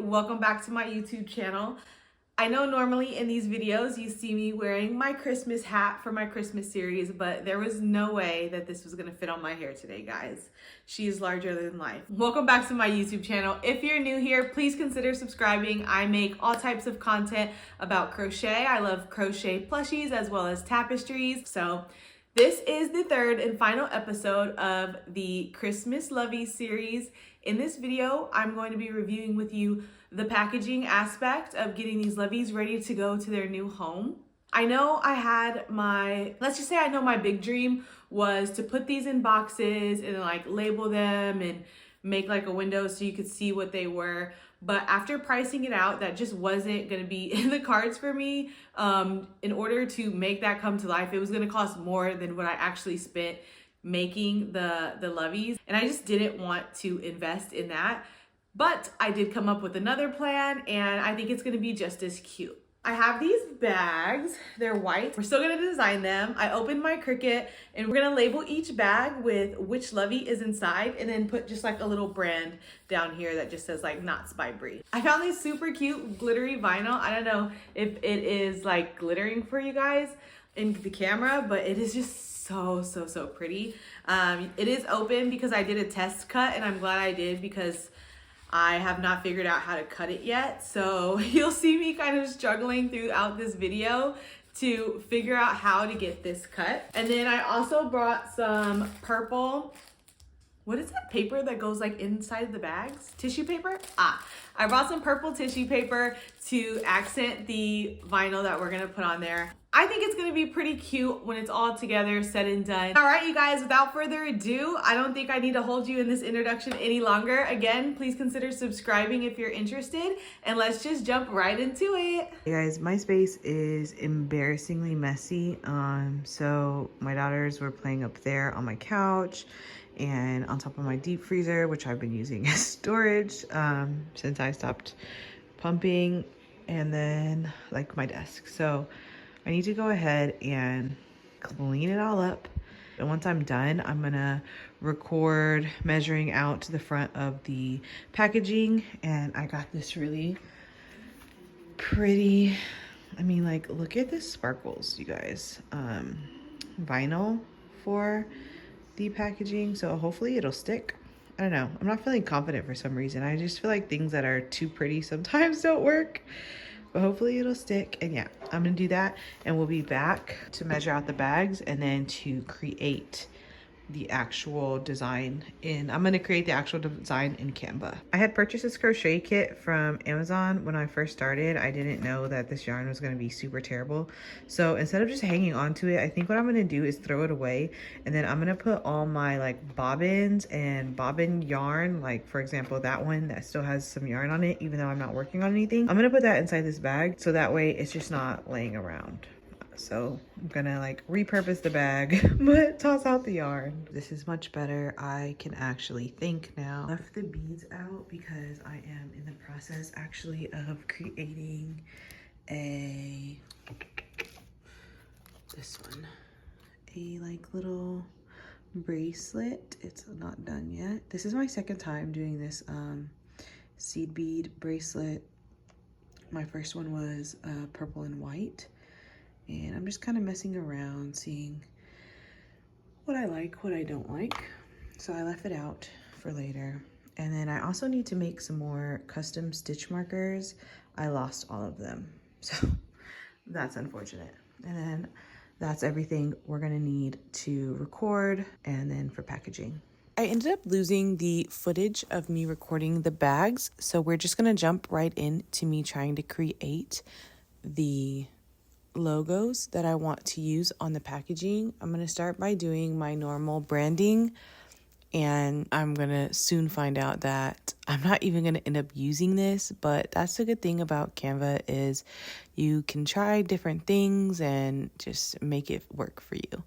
welcome back to my YouTube channel. I know normally in these videos you see me wearing my Christmas hat for my Christmas series, but there was no way that this was gonna fit on my hair today, guys. She is larger than life. Welcome back to my YouTube channel. If you're new here, please consider subscribing. I make all types of content about crochet. I love crochet plushies as well as tapestries. So this is the third and final episode of the Christmas Lovey series. In this video, I'm going to be reviewing with you the packaging aspect of getting these Loveys ready to go to their new home. I know I had let's just say I know my big dream was to put these in boxes and like label them and make like a window so you could see what they were. But after pricing it out, that just wasn't going to be in the cards for me. In order to make that come to life, it was going to cost more than what I actually spent making the Loveys. And I just didn't want to invest in that. But I did come up with another plan, and I think it's going to be just as cute. I have these bags. They're white. We're still going to design them. I opened my Cricut, and we're going to label each bag with which Lovey is inside, and then put just like a little brand down here that just says like Knots by Bree. I found these super cute glittery vinyl. I don't know if it is like glittering for you guys in the camera, but it is just so pretty. It is open because I did a test cut, and I'm glad I did because I have not figured out how to cut it yet. So you'll see me kind of struggling throughout this video to figure out how to get this cut. And then I also brought some purple, what is that paper that goes like inside of the bags? Tissue paper? I brought some purple tissue paper to accent the vinyl that we're gonna put on there. I think it's gonna be pretty cute when it's all together, said and done. All right, you guys, without further ado, I don't think I need to hold you in this introduction any longer. Again, please consider subscribing if you're interested, and let's just jump right into it. Hey guys, my space is embarrassingly messy. So my daughters were playing up there on my couch and on top of my deep freezer, which I've been using as storage since I stopped pumping, and then like my desk. So I need to go ahead and clean it all up. And once I'm done, I'm gonna record measuring out to the front of the packaging. And I got this really pretty, I mean, like, look at this sparkles, you guys. Vinyl for the packaging, so hopefully it'll stick. I don't know, I'm not feeling confident for some reason. I just feel like things that are too pretty sometimes don't work, but hopefully it'll stick. And yeah, I'm gonna do that, and we'll be back to measure out the bags and then to create the actual design I'm gonna create the actual design in Canva. I had purchased this crochet kit from Amazon when I first started. I didn't know that this yarn was gonna be super terrible. So instead of just hanging on to it, I think what I'm gonna do is throw it away, and then I'm gonna put all my like bobbins and bobbin yarn, like for example, that one that still has some yarn on it, even though I'm not working on anything. I'm gonna put that inside this bag so that way it's just not laying around. So I'm gonna like repurpose the bag, but toss out the yarn. This is much better. I can actually think now. Left the beads out because I am in the process actually of creating this one, a like little bracelet. It's not done yet. This is my second time doing this seed bead bracelet. My first one was purple and white. And I'm just kind of messing around, seeing what I like, what I don't like. So I left it out for later. And then I also need to make some more custom stitch markers. I lost all of them, so that's unfortunate. And then that's everything we're gonna need to record and then for packaging. I ended up losing the footage of me recording the bags, so we're just gonna jump right into me trying to create the logos that I want to use on the packaging. I'm going to start by doing my normal branding, and I'm going to soon find out that I'm not even going to end up using this, but that's the good thing about Canva is you can try different things and just make it work for you.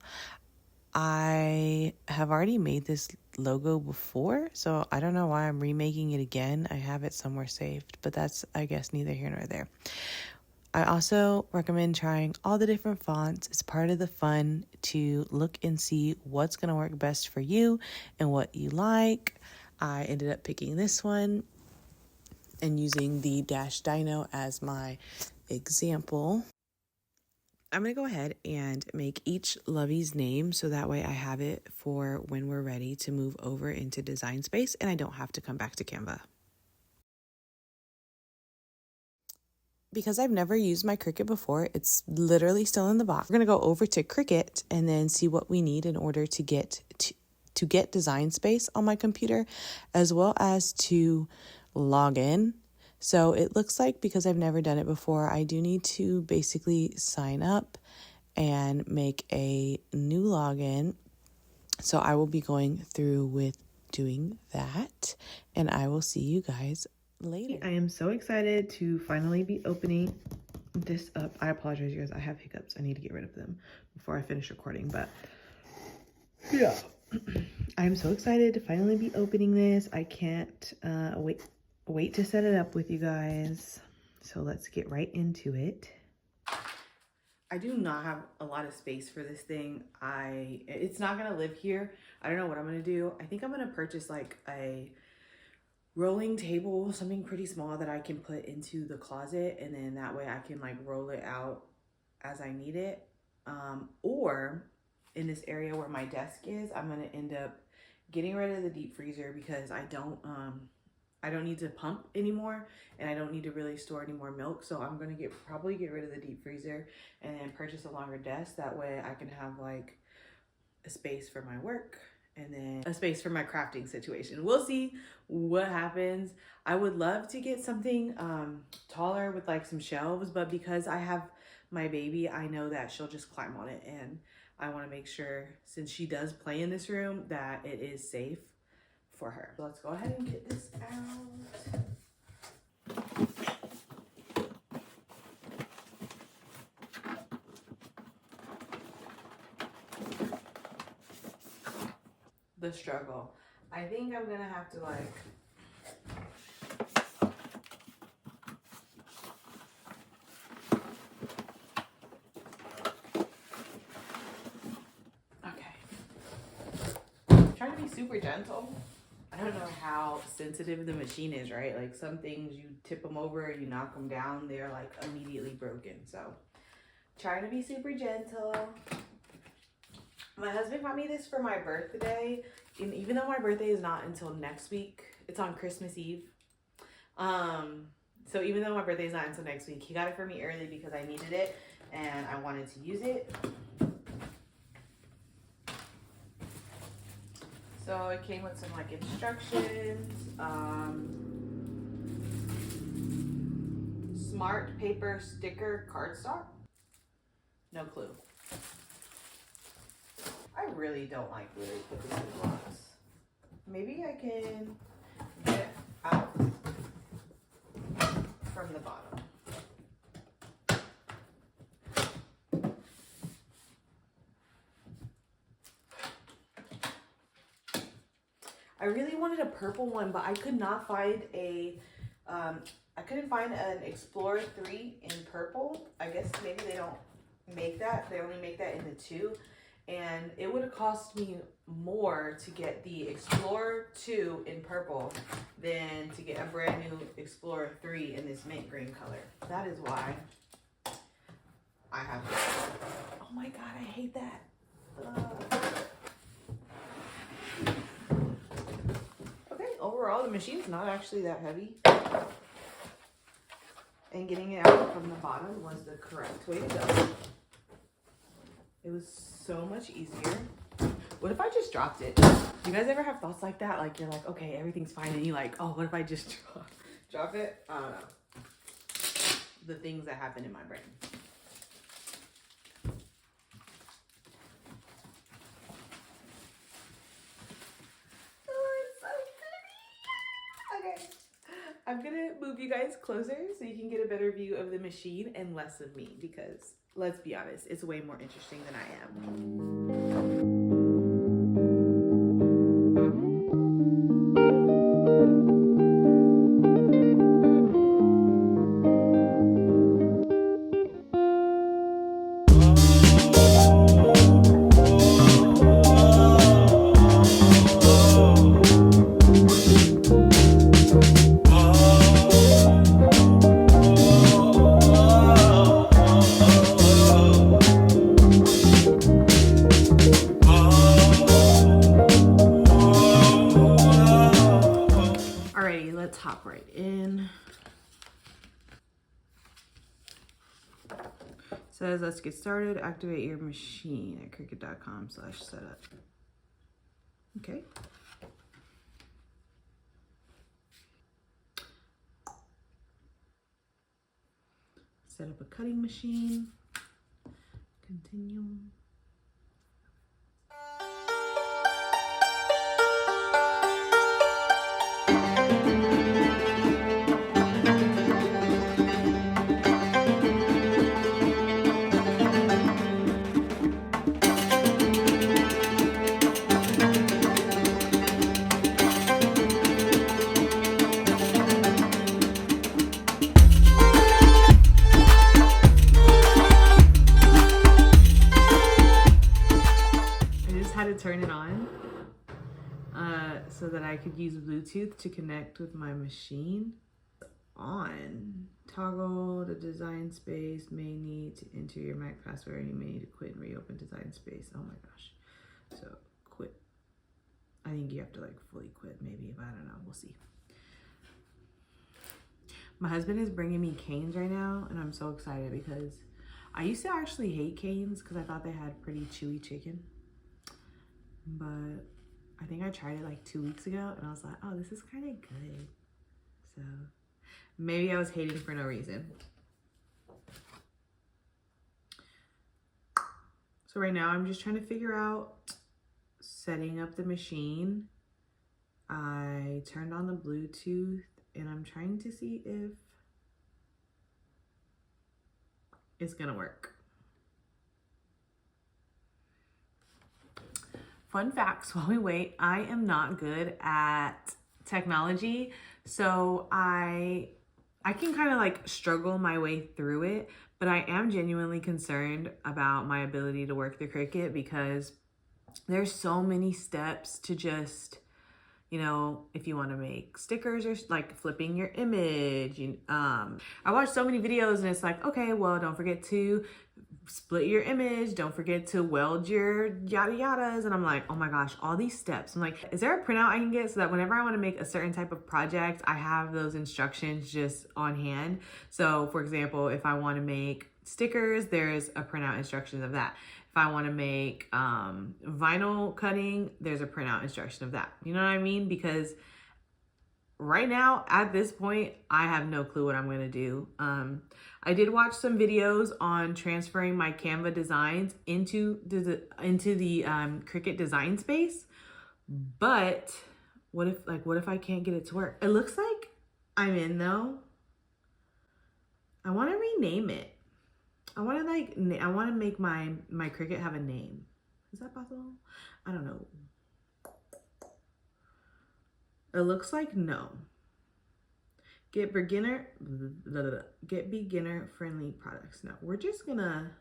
I have already made this logo before, so I don't know why I'm remaking it again. I have it somewhere saved, but that's, I guess, neither here nor there. I also recommend trying all the different fonts. It's part of the fun to look and see what's going to work best for you and what you like. I ended up picking this one. and using the Dash Dino as my example, I'm going to go ahead and make each Lovey's name so that way I have it for when we're ready to move over into Design Space and I don't have to come back to Canva. Because I've never used my Cricut before, it's literally still in the box. We're going to go over to Cricut and then see what we need in order to get Design Space on my computer, as well as to log in. So it looks like, because I've never done it before, I do need to basically sign up and make a new login. So I will be going through with doing that, and I will see you guys later. I am so excited to finally be opening this up. I apologize, you guys. I have hiccups. I need to get rid of them before I finish recording, but yeah. I'm so excited to finally be opening this. I can't wait to set it up with you guys. So let's get right into it. I do not have a lot of space for this thing. It's not gonna live here. I don't know what I'm gonna do. I think I'm gonna purchase like a rolling table, something pretty small that I can put into the closet, and then that way I can like roll it out as I need it. Or in this area where my desk is, I'm gonna end up getting rid of the deep freezer because I don't need to pump anymore, and I don't need to really store any more milk. So I'm gonna probably get rid of the deep freezer and then purchase a longer desk. That way I can have like a space for my work and then a space for my crafting situation. We'll see what happens. I would love to get something taller with like some shelves, but because I have my baby, I know that she'll just climb on it, and I want to make sure, since she does play in this room, that it is safe for her. So let's go ahead and get this out. The struggle. I think I'm gonna have to like trying to be super gentle. I don't know how sensitive the machine is, right? Like some things, you tip them over, you knock them down, they're like immediately broken. So trying to be super gentle. My husband got me this for my birthday, and even though my birthday is not until next week, it's on Christmas Eve. So even though my birthday is not until next week, he got it for me early because I needed it and I wanted to use it. So it came with some like instructions, smart paper sticker cardstock. No clue. I really don't like where they put this in the box. Maybe I can get it out from the bottom. I really wanted a purple one, but I could not find I couldn't find an Explorer 3 in purple. I guess maybe they don't make that. They only make that in the 2. And it would have cost me more to get the Explorer 2 in purple than to get a brand new Explorer 3 in this mint green color. That is why I have this. Oh my God, I hate that. Okay, overall, the machine's not actually that heavy. And getting it out from the bottom was the correct way to go. It was so much easier. What if I just dropped it? Do you guys ever have thoughts like that? Like you're like, okay, everything's fine, and you're like, oh, what if I just drop it? I don't know. The things that happen in my brain. I'm gonna move you guys closer so you can get a better view of the machine and less of me, because let's be honest, it's way more interesting than I am. says, let's get started. Activate your machine at cricut.com/setup. Okay. Set up a cutting machine. Continue. Turn it on so that I could use Bluetooth to connect with my machine. On. Toggle the Design Space. May need to enter your Mac password, and you may need to quit and reopen Design Space. Oh my gosh. So quit. I think you have to like fully quit maybe, but I don't know. We'll see. My husband is bringing me canes right now, and I'm so excited because I used to actually hate canes because I thought they had pretty chewy chicken. But I think I tried it like 2 weeks ago and I was like, oh, this is kind of good. So maybe I was hating for no reason. So right now I'm just trying to figure out setting up the machine. I turned on the Bluetooth and I'm trying to see if it's gonna work. Fun facts while we wait, I am not good at technology, so I can kind of like struggle my way through it, but I am genuinely concerned about my ability to work the Cricut because there's so many steps to just, you know, if you want to make stickers or like flipping your image. I watched so many videos and it's like, okay, well, don't forget to split your image. Don't forget to weld your yada yadas. And I'm like, oh my gosh, all these steps. I'm like, is there a printout I can get so that whenever I want to make a certain type of project, I have those instructions just on hand? So for example, if I want to make stickers, there's a printout instructions of that. If I want to make vinyl cutting, there's a printout instruction of that. You know what I mean? Because right now, at this point, I have no clue what I'm going to do. I did watch some videos on transferring my Canva designs into the Cricut Design Space. But what if I can't get it to work? It looks like I'm in though. I want to rename it. I want to make my Cricut have a name. Is that possible? I don't know. It looks like no. Get beginner friendly products. No, we're just gonna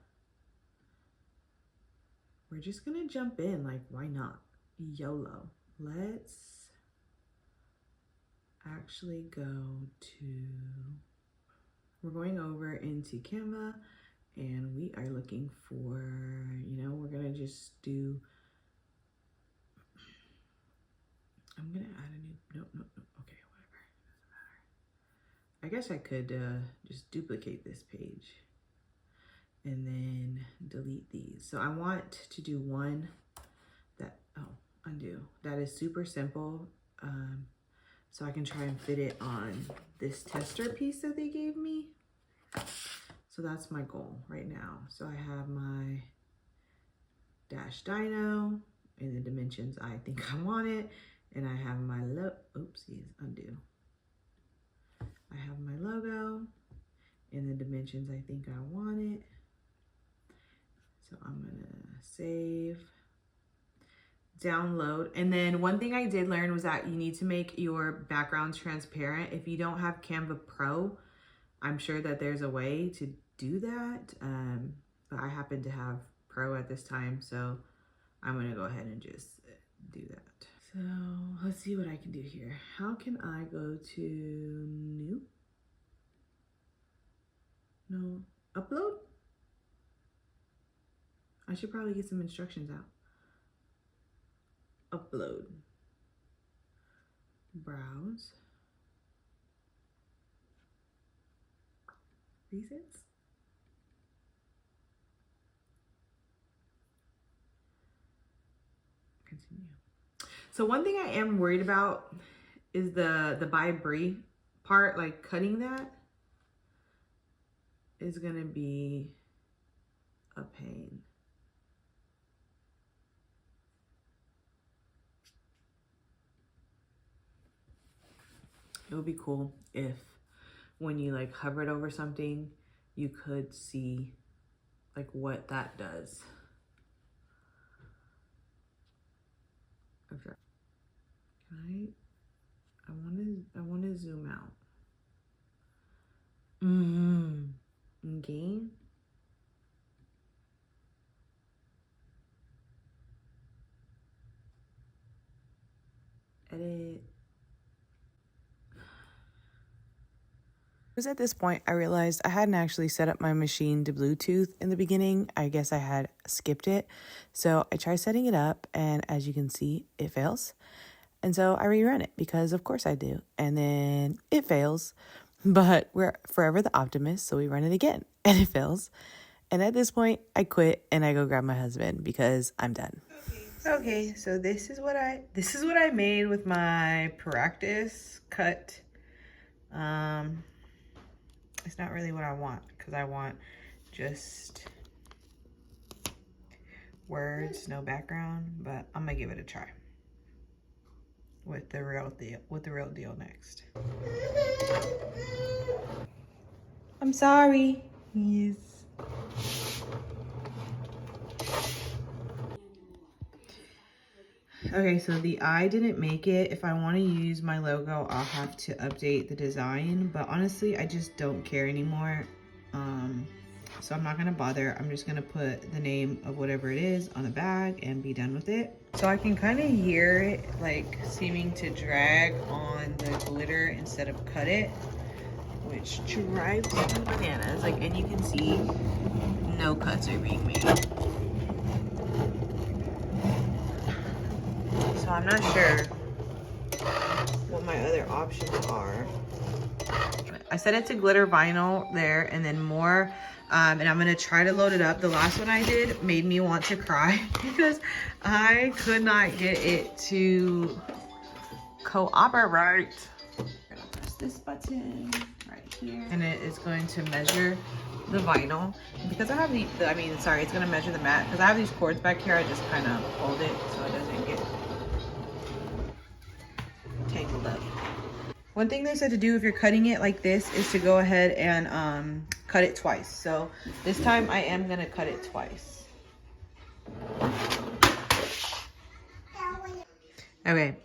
jump in. Like, why not? YOLO. Let's actually we're going over into Canva and we are looking for, you know, we're gonna just do, I'm gonna add a new, no, okay, whatever, doesn't matter. I guess I could just duplicate this page and then delete these. So I want to do one that, undo, that is super simple. So I can try and fit it on this tester piece that they gave me. So that's my goal right now. So I have my dash dino in the dimensions I think I want it. And I have my oopsies, undo. I have my logo in the dimensions I think I want it. So I'm gonna save, download. And then one thing I did learn was that you need to make your backgrounds transparent. If you don't have Canva Pro, I'm sure that there's a way to do that. But I happen to have Pro at this time, so I'm gonna go ahead and just do that. So let's see what I can do here. How can I go to new? No, upload? I should probably get some instructions out. Upload. Browse. Presets. continue. So one thing I am worried about is the by brie part, like cutting that is gonna be a pain. It would be cool if when you like hovered over something, you could see like what that does. Okay. I want to zoom out. Okay. Edit. It was at this point I realized I hadn't actually set up my machine to Bluetooth in the beginning. I guess I had skipped it. So I tried setting it up, and as you can see, it fails. And so I rerun it because of course I do. And then it fails, but we're forever the optimist. So we run it again and it fails. And at this point I quit and I go grab my husband because I'm done. Okay, so this is what I made with my practice cut. It's not really what I want because I want just words, no background, but I'm gonna give it a try with the real deal next. I'm sorry. Yes. Okay, so the eye didn't make it. If I want to use my logo, I'll have to update the design, but honestly, I just don't care anymore. So I'm not gonna bother. I'm just gonna put the name of whatever it is on the bag and be done with it. So I can kind of hear it like seeming to drag on the glitter instead of cut it, which drives me bananas. Like, and you can see no cuts are being made. So I'm not sure what my other options are. I set it to glitter vinyl there and then more. And I'm gonna try to load it up. The last one I did made me want to cry because I could not get it to cooperate. I'm gonna press this button right here. And it is going to measure the vinyl. Because I have it's gonna measure the mat. Because I have these cords back here, I just kind of hold it so it doesn't get tangled up. One thing they said to do if you're cutting it like this is to go ahead and cut it twice. So this time I am gonna cut it twice. Okay,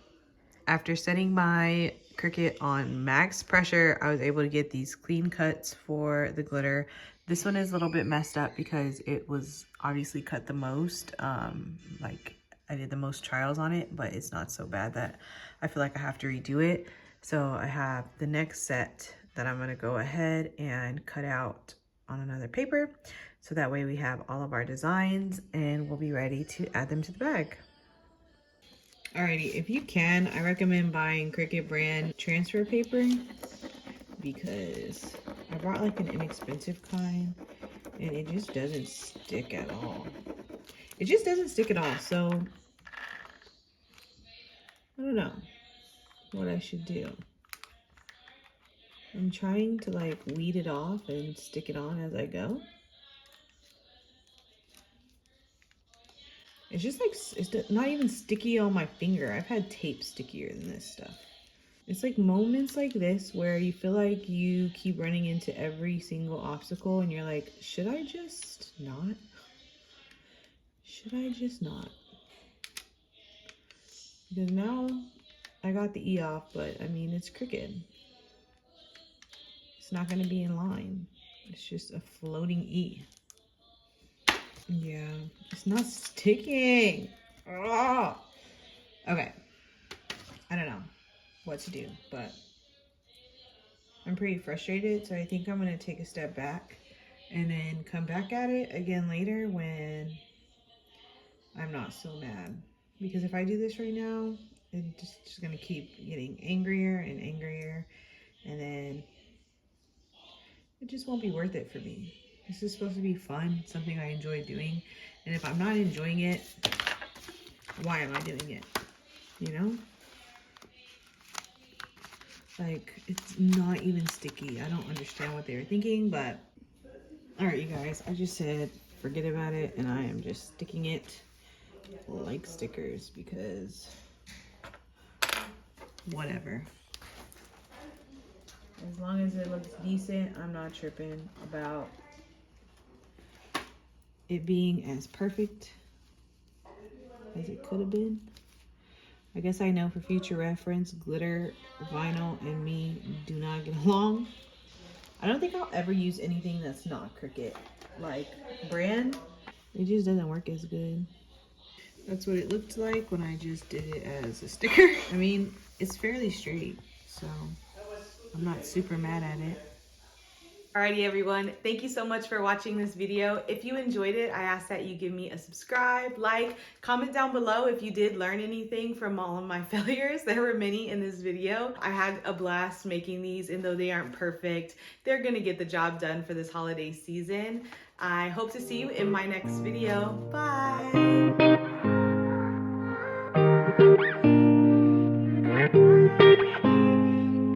after setting my Cricut on max pressure, I was able to get these clean cuts for the glitter. This one is a little bit messed up because it was obviously cut the most. Like I did the most trials on it, but it's not so bad that I feel like I have to redo it. So I have the next set that I'm gonna go ahead and cut out on another paper. So that way we have all of our designs and we'll be ready to add them to the bag. Alrighty, if you can, I recommend buying Cricut brand transfer paper because I bought like an inexpensive kind and it just doesn't stick at all. It just doesn't stick at all, so I don't know what I should do. I'm trying to like weed it off and stick it on as I go. It's just like, it's not even sticky on my finger. I've had tape stickier than this stuff. It's like moments like this where you feel like you keep running into every single obstacle and you're like, should I just not? Should I just not? Because now I got the E off, but I mean, it's Cricut. It's not gonna be in line. It's just a floating E. Yeah, it's not sticking. Oh. Okay, I don't know what to do, but I'm pretty frustrated, so I think I'm gonna take a step back and then come back at it again later when I'm not so mad. Because if I do this right now, it's just gonna keep getting angrier and angrier, and then it just won't be worth it for me. This is supposed to be fun, something I enjoy doing, and if I'm not enjoying it, why am I doing it? You know? Like, it's not even sticky. I don't understand what they were thinking, but all right, you guys, I just said forget about it, and I am just sticking it like stickers because whatever. As long as it looks decent, I'm not tripping about it being as perfect as it could have been. I guess I know for future reference, glitter, vinyl, and me do not get along. I don't think I'll ever use anything that's not Cricut. Like, brand, it just doesn't work as good. That's what it looked like when I just did it as a sticker. I mean, it's fairly straight, so I'm not super mad at it. Alrighty everyone, thank you so much for watching this video. If you enjoyed it, I ask that you give me a subscribe, like, comment down below if you did learn anything from all of my failures. There were many in this video. I had a blast making these, and though they aren't perfect, they're gonna get the job done for this holiday season. I hope to see you in my next video. Bye!